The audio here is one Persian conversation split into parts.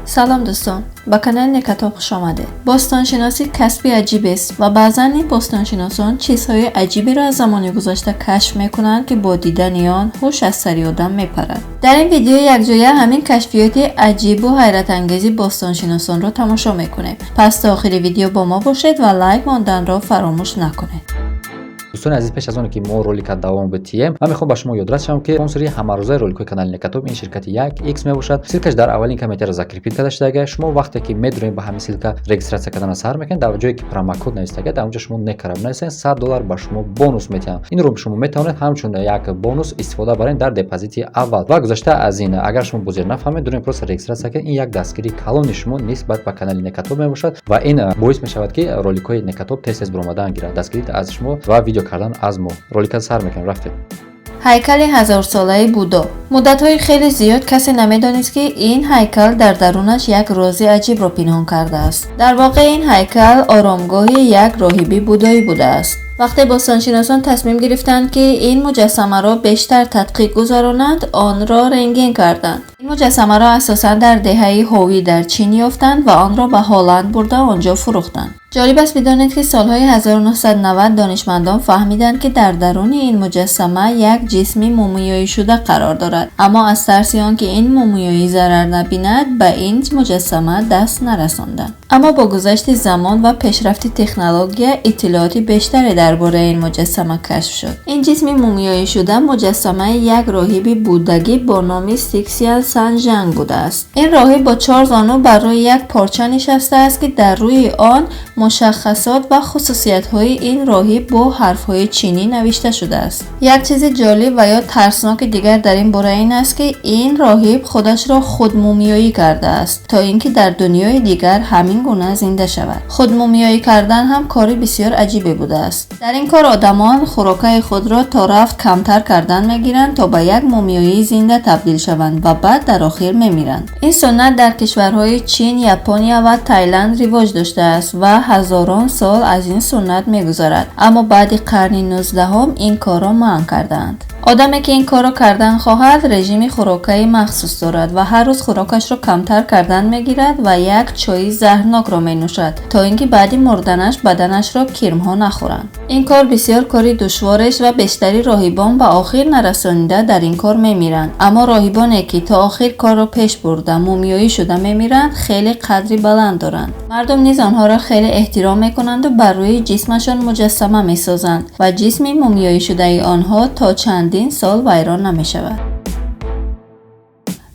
سلام دوستان، با کانال نکتاب خوش آمده. باستانشناسی کسبی عجیب است و بعضا این باستانشناسان چیزهای عجیبی را از زمان گذشته کشف میکنند که با دیدن آن هوش از سر آدم میپرد. در این ویدیو یک جایه همین کشفیات عجیب و حیرت انگیزی باستانشناسان را تماشا میکنیم. پس تا آخر ویدیو با ما باشید و لایک ماندن را فراموش نکنید. دوستان عزیز، پیش از اون که ما رولک دوام بتیم، من میخوام با شما یادداشت کنم که اسپانسری همه روزه رولک کانال نکتاب این شرکت 1x میباشد. سیلکش در اولین کامنت را ذکر کرده شده. شما وقتی که میدونید با همین سیلک رجیستراسیون کردن سر میکنید، در جایی که پرومو نوشته در اونجا شما نکرام نویسین $100 به شما بونوس میتونن. این رو شما میتونید همچون یک بونوس استفاده برین در دپوزیت اول. و گذشته از این اگر شما بازی نفهمید دورین پروسه رجیستراسیون این یک دستگیری کلان شما نسبت به کانال نکتاب میباشد و این باعث میشود که رولک های نکتاب تیز برآمدن گیرد. دستگیری از شما و ویدیو کردن از ما. رولک سر میکنم رفتیم. هیکل 1000 ساله بودا. مدت‌های خیلی زیاد کسی نمی‌دانست که این هیکل در درونش یک راز عجیب را پنهان کرده است. در واقع این هیکل آرامگاه یک راهبی بودایی بوده است. وقتی باستانشناسان تصمیم گرفتند که این مجسمه را بیشتر تدقیق گذارانند، آن را رنگین کردند. این مجسمه را اساساً در دهه هوی در چین یافتند و آن را به هلند برده آنجا فروختند. جالب است بدانید که سالهای 1990 دانشمندان فهمیدند که در درون این مجسمه یک جسم مومیایی شده قرار دارد، اما از ترس آنکه این مومیایی ضرر نبیند به این مجسمه دست نرساندند. اما با گذشت زمان و پیشرفت تکنولوژی اطلاعات بیشتری درباره این مجسمه کشف شد. این جسم مومیایی شده مجسمه یک راهب بودایی با نام سیکسیل سنجنگ بوده است. این راهب با 4 زانو بر روی یک پارچه نشسته است که در روی آن مشخصات و خصوصیت‌های این راهب با حرف‌های چینی نوشته شده است. یک چیز جالب و یا ترسناک دیگر در این باره این است که این راهب خودش را خود مومیایی کرده است تا اینکه در دنیای دیگر همین گونه زنده شود. خود مومیایی کردن هم کاری بسیار عجیبی بوده است. در این کار آدمان خوراکای خود را تا رفت کمتر کردن میگیرند تا به یک مومیایی زنده تبدیل شوند و بعد در آخر میمیرند. این سنت در کشورهای چین، ژاپن و تایلند رواج داشته است و هزاران سال از این سنت میگذرد، اما بعد قرن 19 این کار را منع کردند. آدمی که این کار را کردن خواهد رژیم خوراکی مخصوص دارد و هر روز خوراکش را کمتر کردن میگیرد و یک چای زهرناک را می نوشد تا اینکه بعد مردنش بدنش را کرم ها نخورند. این کار بسیار کاری دشوارش و بیشتری راهبان به آخر نرسانیده در این کار میمیرند، اما راهبانی که تا آخر کار را پیش برده مومیایی شده میمیرند خیلی قدری بلند دارند. مردم نیز آنها را خیلی احترام میکنند و بر روی جسمشان مجسمه میسازند و جسم مومیایی شده آنها تا چندین سال ویران نمی شود.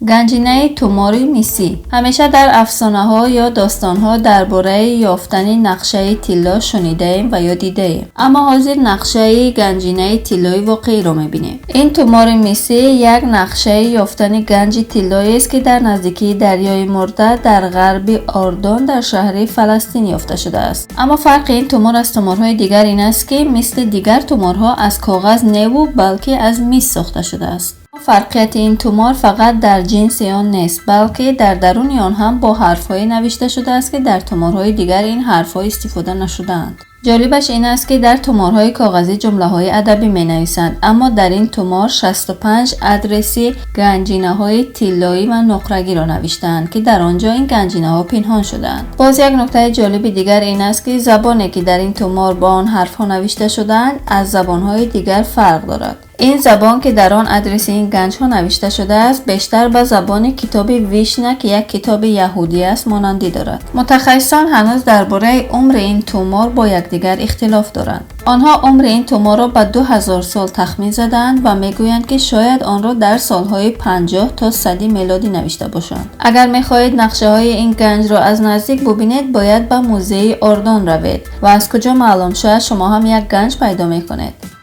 گنجینه تومور میسی. همیشه در افسانه ها یا داستان ها درباره یافتن نقشه طلا شنیده ایم و یا دیده ایم، اما حاضر نقشه گنجینه طلایی واقعی را میبینیم. این تومور میسی یک نقشه یافتن گنج طلایی است که در نزدیکی دریای مرده در غرب اردن در شهر فلسطین یافته شده است. اما فرق این تومور از تومورهای دیگر این است که مثل دیگر تومورها از کاغذ نبود بلکه از مس ساخته شده است. فرقیت این تومور فقط در جنس آن نیست، بلکه در درون آن هم با حرف‌های نوشته شده است که در تومورهای دیگر این حرف‌ها استفاده نشده‌اند. جالبش این است که در تومورهای کاغذی جمله‌های ادبی می‌نویسند، اما در این تومور 65 ادرسی گنجینه‌های طلایی و نقره‌گی را نوشته‌اند که در آنجا این گنجینه‌ها پنهان شده‌اند. باز یک نکته جالب دیگر این است که زبانی که در این تومور با آن حرف‌ها نوشته شده‌اند از زبان‌های دیگر فرق دارد. این زبان که در آن ادرس این گنج ها نوشته شده است بیشتر به زبان کتاب ویشنا که یک کتاب یهودی است مانندی دارد. متخصصان هنوز درباره عمر این تومور با یکدیگر اختلاف دارند. آنها عمر این تومور را به 2000 سال تخمین زدند و میگویند که شاید آن را در سالهای 50 تا 100 میلادی نوشته باشند. اگر میخواهید نقشه های این گنج را از نزدیک ببینید باید به موزه اردن روید و از کجا معلوم شد شما هم یک گنج پیدا میکنید.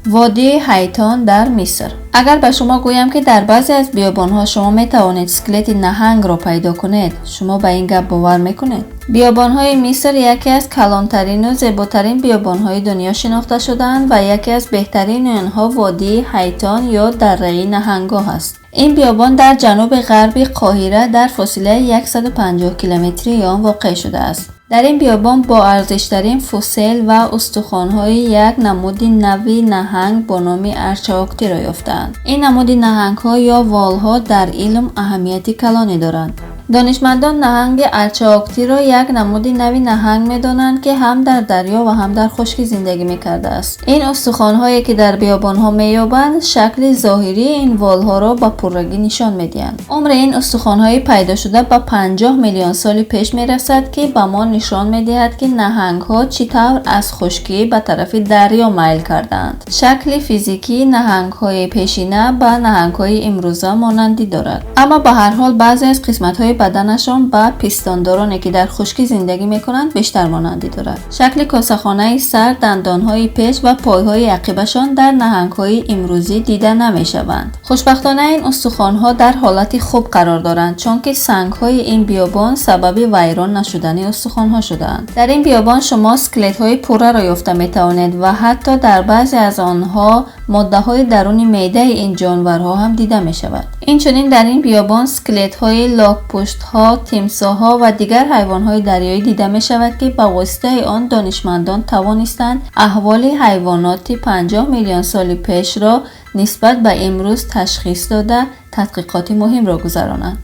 وادی حیتان در مصر. اگر به شما گویم که در بعضی از بیابان‌ها شما می توانید اسکلت نهنگ را پیدا کنید، شما به این گپ باور میکنید؟ بیابان‌های مصر یکی از کلانترین و زیباترین بیابان‌های دنیا شناخته شدند و یکی از بهترین آنها وادی حیتان یا دره نهنگ‌ها است. این بیابان در جنوب غربی قاهره در فاصله 150 کیلومتری آن واقع شده است. در این بیابان با ارزشترین فسیل و استخوان‌های یک نمود نوی نهنگ با نام ارچاوکتی را یافتند. این نمود نهنگ‌ها یا وال‌ها در علم اهمیتی کلانی دارند. دانشمندان نهنگ ارچاوکتی را یک نمود نوی نهنگ می‌دانند که هم در دریا و هم در خشکی زندگی می‌کرده است. این استخوان‌هایی که در بیابان‌ها می‌یابند شکل ظاهری این وال‌ها را با پررگی نشان می‌دهند. عمر این استخوان‌های پیدا شده به 50 میلیون سال پیش می‌رسد که به ما نشان می‌دهد که نهنگ‌ها چطور از خشکی به طرف دریا میل کردند. شکل فیزیکی نهنگ‌های پیشینه با نهنگ‌های امروزه مانندی دارد، اما به هر حال بعضی از قسمت‌های بدنشان با پیستاندارانی که در خشکی زندگی میکنند بیشتر مانندی دارد. شکل کاسه‌خانه سر، دندانهای پیش و پایهای عقبشان در نهنگ‌های امروزی دیده نمیشوند. خوشبختانه این استخوان‌ها در حالت خوب قرار دارند چون که سنگ‌های این بیابان سبب ویران نشدن استخوان‌ها شده‌اند. در این بیابان شما اسکلت‌های پوره را یافته می‌توانید و حتی در بعضی از آنها ماده‌های درون معده این جانورها هم دیده می‌شود. اینچنین در این بیابان اسکلت‌های لاک‌پشت‌ها، تیمساح‌ها و دیگر حیوان‌های دریایی دیده می‌شود که با واسطه آن دانشمندان توانستند احوال حیوانات 50 میلیون سال پیش را نسبت به امروز تشخیص داده تحقیقات مهم را گذرانند.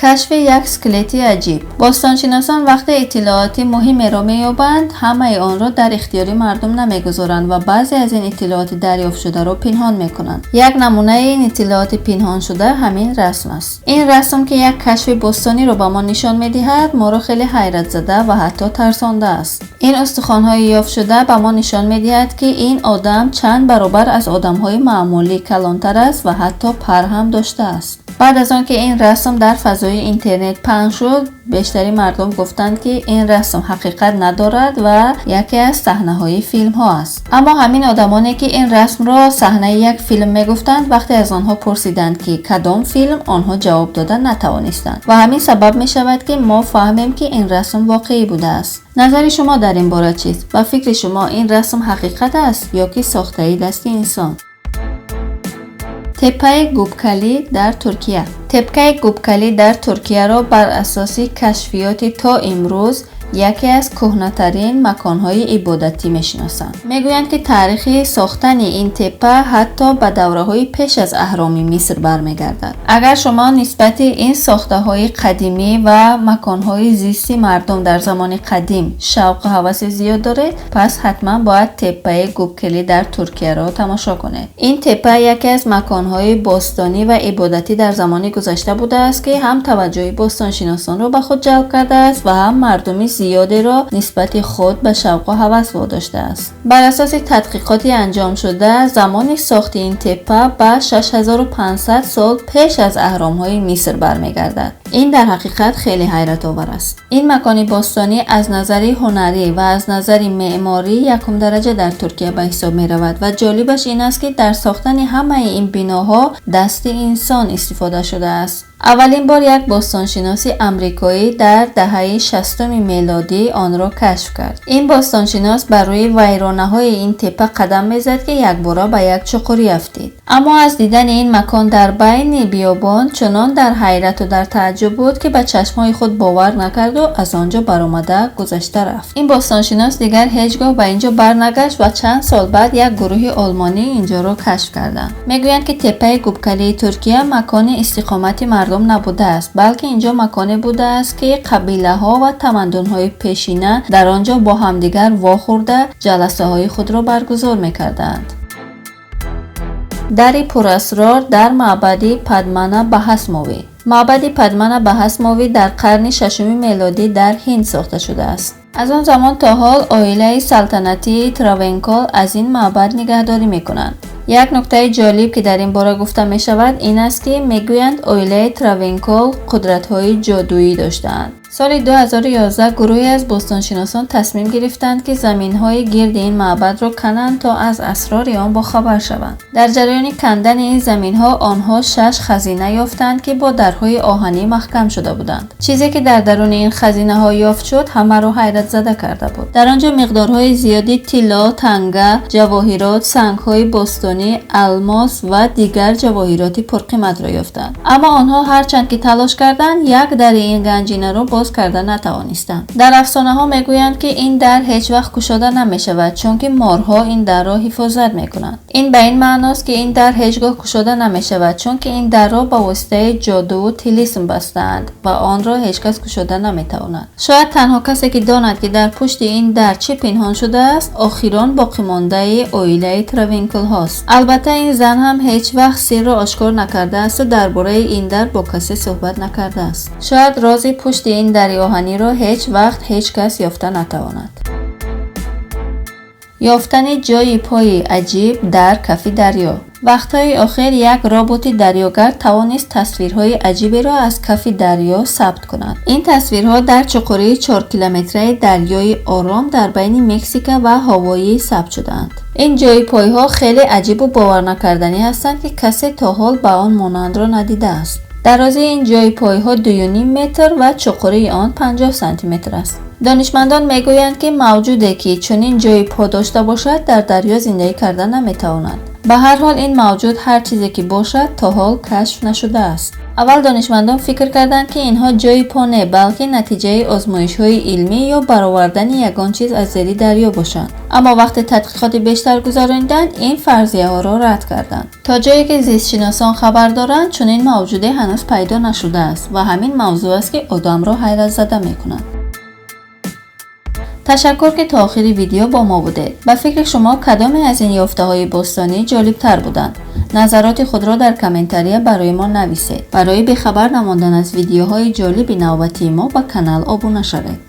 کشف یک اسکلتی عجیب. باستانشناسان وقتی اطلاعات مهمی را می‌یابند همه آن را در اختیار مردم نمی‌گذارند و بعضی از این اطلاعات دریافت شده را پنهان می‌کنند. یک نمونه این اطلاعات پنهان شده همین رسم است. این رسم که یک کشف باستانی را به ما نشان می‌دهد ما را خیلی حیرت زده و حتی ترسانده است. این استخوان‌های یافت شده به ما نشان می‌دهد که این آدم چند برابر از آدم‌های معمولی کلانتر است و حتی پر هم داشته است. بعد از آنکه این رسم در فضای اینترنت پخش شد، بیشتری مردم گفتند که این رسم حقیقت ندارد و یکی از صحنه‌های فیلم‌ها است. اما همین آدمانی که این رسم را صحنه یک فیلم می‌گفتند وقتی از آنها پرسیدند که کدام فیلم، آنها جواب دادن نتوانستند و همین سبب می‌شود که ما فهمیم که این رسم واقعی بوده است. نظر شما در این باره چیست؟ و فکر شما این رسم حقیقت است یا که ساخته‌ای دست انسان؟ تپه گوبکلی در ترکیه. تپه گوبکلی در ترکیه را بر اساس کشفیات تا امروز یکی از کهنه‌ترین مکان‌های عبادتی می‌شناسند. می‌گویند که تاریخ ساختن این تپه حتی به دوره‌های پیش از اهرام مصر برمیگردد. اگر شما نسبت این ساخته‌های قدیمی و مکان‌های زیستی مردم در زمان قدیم شوق و هوس زیاد دارید، پس حتما باید تپه گوبکلی در ترکیه را تماشا کنید. این تپه یکی از مکان‌های باستانی و عبادتی در زمان گذشته بوده است که هم توجه باستانشناسان را به خود جلب کرده است و هم مردمی زیادی را نسبت خود به شوق و هوس واداشته است. بر اساس تحقیقاتی انجام شده زمان ساخت این تپه به 6500 سال پیش از اهرام‌های مصر برمیگردد. این در حقیقت خیلی حیرت آور است. این مکان باستانی از نظر هنری و از نظر معماری یکم درجه در ترکیه به حساب می رود و جالبش این است که در ساختن همه این بناها دست انسان استفاده شده است. اولین بار یک باستانشناس آمریکایی در دهه 60 میلادی آن را کشف کرد. این باستانشناس بر روی ویرانه‌های این تپه قدم می‌زد که یک بار به یک چقری افتید. اما از دیدن این مکان در بین بیابان چنان در حیرت و در تعجب بود که به چشم‌های خود باور نکرد و از آنجا برآمده گذشته رفت. این باستانشناس دیگر هیچگاه به اینجا برنگشت و چند سال بعد یک گروه آلمانی اینجا را کشف کردند. میگویند که تپه گوبکلی ترکیه مکان استقامت مردم نبوده است، بلکه اینجا مکانی بوده است که قبیله ها و تمدن های پیشینه در آنجا با همدیگر واخورده جلسه های خود را برگزار میکردند. دری پراسرار در معبد پدمنا بهسموی. معبد پدمنا بهسموی در قرن 6 میلادی در هند ساخته شده است. از آن زمان تا حال عائله سلطنتی تراونکول از این معبد نگهداری میکنند. یک نکته جالب که در این باره گفته می شود این است که میگویند عائله تراونکول قدرت‌های جادویی داشتند. سال 2011 گروهی از باستانشناسان تصمیم گرفتند که زمین‌های گرد این معبد را کنند تا از اسرار آن با خبر شوند. در جریان کندن این زمین‌ها آنها 6 خزینه یافتند که با درهای آهنی محکم شده بودند. چیزی که در درون این خزینه‌ها یافت شد همه را حیرت زده کرده بود. در آنجا مقدارهای زیادی طلا، تنگه، جواهرات، سنگ‌های باستانی، الماس و دیگر جواهرات پرقیمت را یافتند. اما آنها هرچند که تلاش کردند یک در این گنجینه را با باز کردن نتوانستند. در افسانه ها میگویند که این در هیچ وقت گشوده نمیشود چون که مارها این در را حفاظت میکنند. این به این معناست که این در هیچگاه گشوده نمیشود چون که این در را با واسطه جادو و طلسم بستند و آن را هیچ کس گشوده نمیتواند. شاید تنها کسی که داند که در پشت این در چه پنهان شده است آخران باقی مانده اویله تراوینکل هاست. البته این زن هم هیچ وقت سر را آشکار نکرده است و درباره این در با کسی صحبت نکرده است. شاید راز پشت این در آهنی را هیچ وقت هیچ کس یافته نتواند. یافتن جای پای عجیب در کف دریا. وقتهای آخر یک ربات دریاگر توانست تصویرهای عجیبی را از کف دریا ثبت کند. این تصویرها در چقاره 4 کیلومتری دریای آرام در بین مکزیک و هاوایی ثبت شدند. این جای پایها خیلی عجیب و باور نکردنی هستند که کسی تا حال به آن مانند را ندیده است. درازی این جای پایها 2.5 متر و چقاره آن 50 سانتی متر است. دانشمندان میگویند که موجودی که چنین جای پا داشته باشد در دریا زندگی کردن نمیتواند. به هر حال این موجود هر چیزی که باشد تا حال کشف نشده است. اول دانشمندان فکر کردند که اینها جای پا نه بلکه نتیجه آزمایش‌های علمی یا برآوردن یگان چیز از زیر دریا باشند. اما وقتی تحقیقات بیشتر گذراندند این فرضیه ها را رد کردند. تا جایی که زیستشناسان خبر دارند چنین موجودی هنوز پیدا نشده است و همین موضوع است که آدم را حیرت زده می‌کند. تشکر که تا آخر ویدیو با ما بودید. به فکر شما کدام از این یافته‌های باستانی جالب تر بودند؟ نظرات خود را در کامنتاری برای ما نویسید. برای بیخبر نماندن از ویدیوهای جالب نوبتی ما با کانال ابونه شوید.